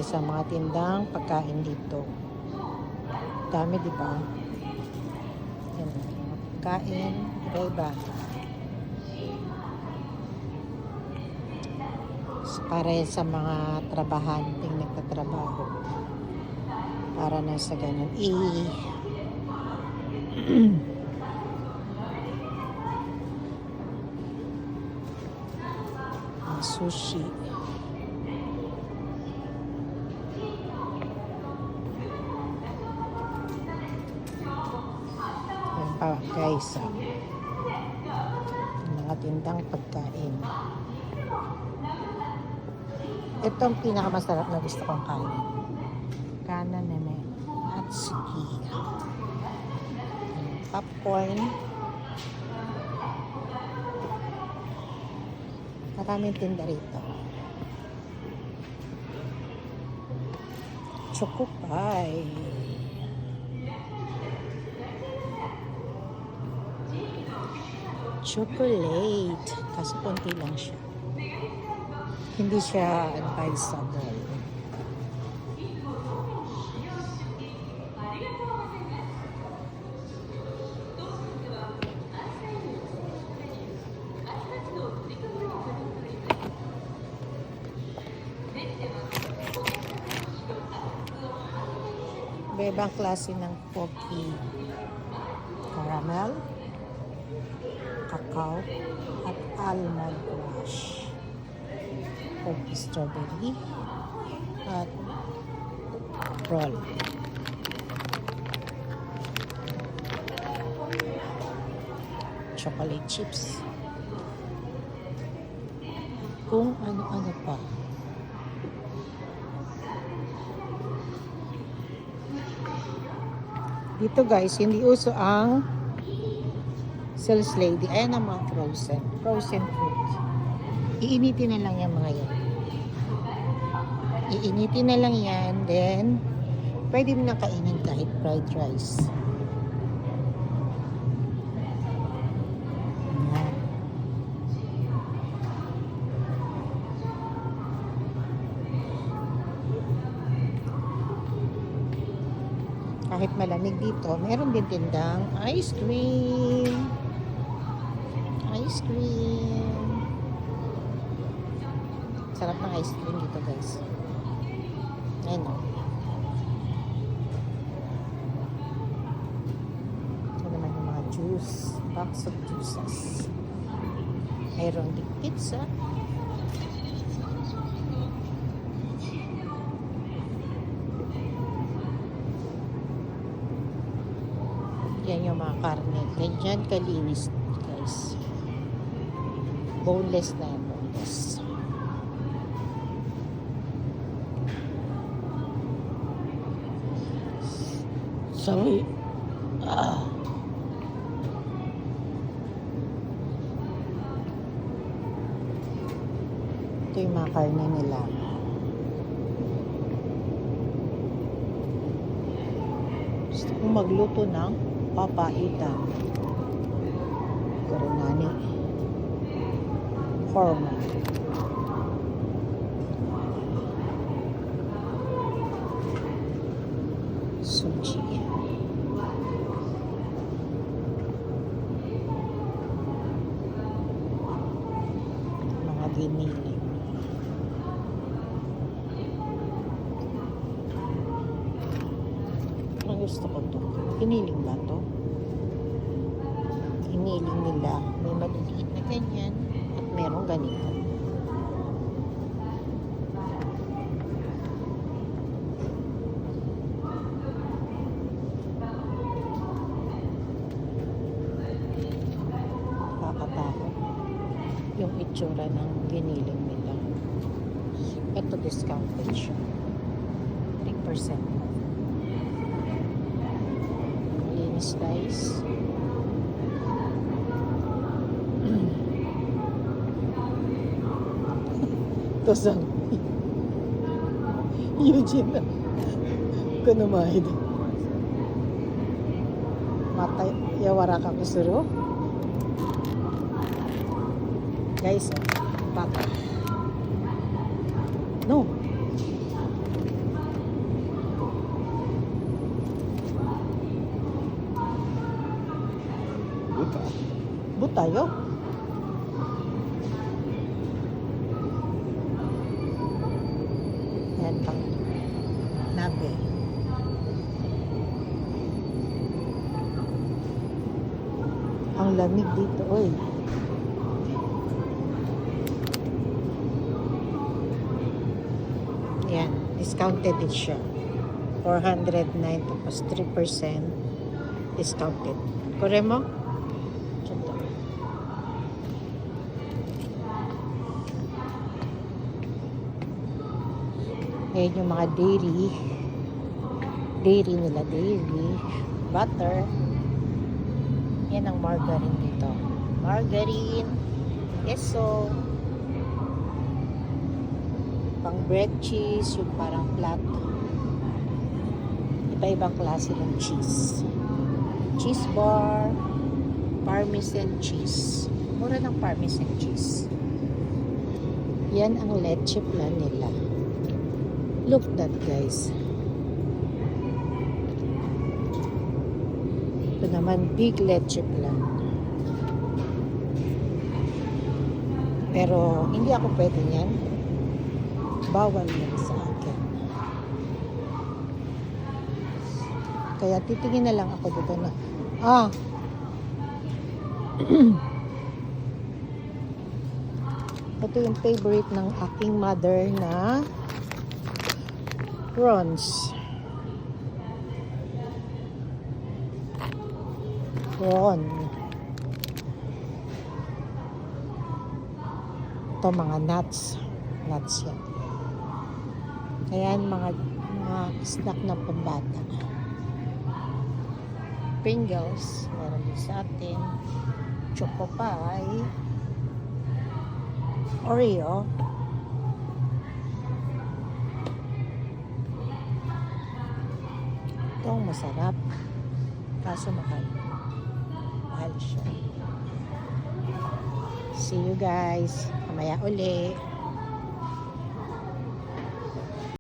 Sa mga tindang pagkain dito. Dami, di ba? Yan, mga pagkain, iba-iba. Para sa mga trabahanting nagtatrabaho. Para na sa ganun. Sushi. Yan pa guys. Mga tindang pagkain. Ito ang pinakamasarap na gusto kong kain. Kanan neme. Atsuki. Popcorn. Maraming tinda rito. Choco pie. Chocolate. Kasi konti lang siya. Hindi siya advisable. Iba-ibang klase ng pocky. Caramel, cacao, at almond wash. Pocky strawberry, at roll. Chocolate chips. Kung ano-ano pa. Dito guys, hindi uso ang sales lady. Ayan ang mga frozen food. Iinitin na lang yan mga yan. Iinitin na lang yan, then pwede mo na kainin kahit fried rice. Ayan. Kahit malamig dito, meron din tindang ice cream. Ice cream. Sarap ng ice cream dito guys. Ayan o. Ito naman yung mga juice. Box of juices. Mayroon din pizza. Yan yung mga karne. Ganyan kalinis guys. Boneless na yan. Boneless. Sorry. Ito yung mga karne nila. Gusto kong magluto ng papaitan. Koronani. Hormone. Sushi. Mga giniling. Ang gusto ko to. Giniling ba to? Giniling nila. May maliliit na ganyan at merong ganito. Yung itsura ng giniling nila. Ito discounted siya. 3%. Linis guys. Ito sang Eugene na kunumahid. Matay yawara ka kusuro. Guys, bata. No. tayo. Yan pang nabe. Ang lamig dito, oy. Yan, discounted din siya. 409 tapos 3% discounted. Kore mo? Choto. Ngayon yung mga dairy. Dairy nila, dairy. Butter. Yan ang margarine dito. Margarine. Queso. Pang bread cheese. Yung parang flat. Iba-ibang klase ng cheese. Cheese bar. Parmesan cheese. Mura ng parmesan cheese. Yan ang leche plan nila. Look that, guys. Ito naman, big leche plan. Pero, hindi ako pwede niyan. Bawal yan sa akin. Kaya titingin na lang ako dito na, ito yung favorite ng aking mother na prawns. Prawn. Ito mga nuts. Nuts yan. Ayan mga snack na pambata. Pringles. Meron din sa atin. Choco pie. Oreo. Itong masarap. Kaso mahal. Mahal siya. See you guys. Mamaya uli.